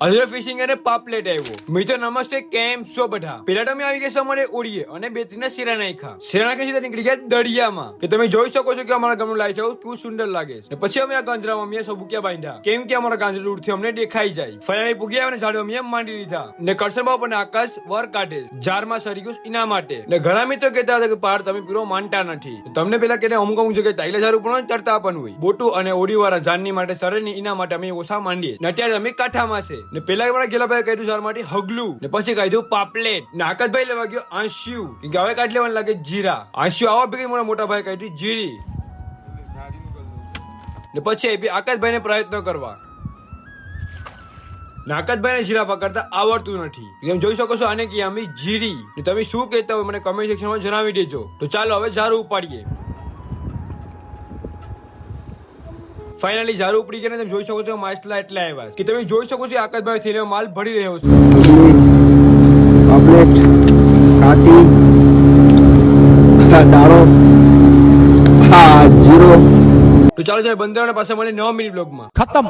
Ultra fishing અને પાપલેટ આવ્યો. મિત્રો નમસ્તે, કેમ છો બધા? પેલા તમે આવી ગયા અમારે ઓળીએ અને બે ત્રણ શેરા નાખ્યા. શેરા નાખી સીધા નીકળી ગયા દરિયામાં. કે તમે જોઈ શકો છો કે અમારા ગામનું લાઈટ હાઉસ કેવું સુંદર લાગે છે. પછી અમે આ ગાંજરામાં અમે સબુકિયા બાંધ્યા, કેમ કે અમારા ગાંજર દૂરથી અમને દેખાઈ જાય. ફાઇનલી પૂગ્યા અને ઝાડો અમે માંડી લીધા ને કરસનબાબુ અને આકાશ વર કાઢે જારમાં સરી ગયું એના માટે. ને ઘણા મિત્રો કહેતા હતા કે પાર તમે પીરો માનતા નથી. તમને પેલા કે અમુક જગ્યાએ ટાઈલા ઝાડુ પણ તરતા પણ હોય. બોટું અને ઓડી વાળા જાનની માટે સરની એના માટે અમે ઓછા માંડીએ ને અત્યારે અમે કાંઠામાં છે. ને પેલા મારા ગેલાભાઈ કહ્યું ઝાડ માટે હગલું ને પછી કહ્યું પાપલેટ ને આકાશભાઈ લેવા ગયો આંસ્યુ કે હવે કાઢ લેવાનું લાગે જીરા. આંસ્યુ આવા ભેગી મારા મોટા ભાઈ કહ્યું જીરી ને પછી આકાશભાઈ ને પ્રયત્ન કરવા. નાકાતભાઈ જીરા પકડતા આવડતું નથી. તમે જોઈ શકો છો આને કે અમે જીરી. તમે શું કહેતા હોય મને કમેન્ટ સેક્શનમાં જણાવી દેજો. તો ચાલો હવે ઝાડુ ઉપાડીએ. ફાઇનલી ઝાડુ ઉપડી ગયા. તમે જોઈ શકો છો માછલા એટલા આવ્યા કે તમે જોઈ શકો છો આકાશભાઈ થેલીમાં માલ ભરી રહ્યો છે. પાપલેટ, કાટી, દાળો, જીરો. તો ચાલો બંદર પાસે મળે 9 મિનિટ બ્લોગમાં खत्म।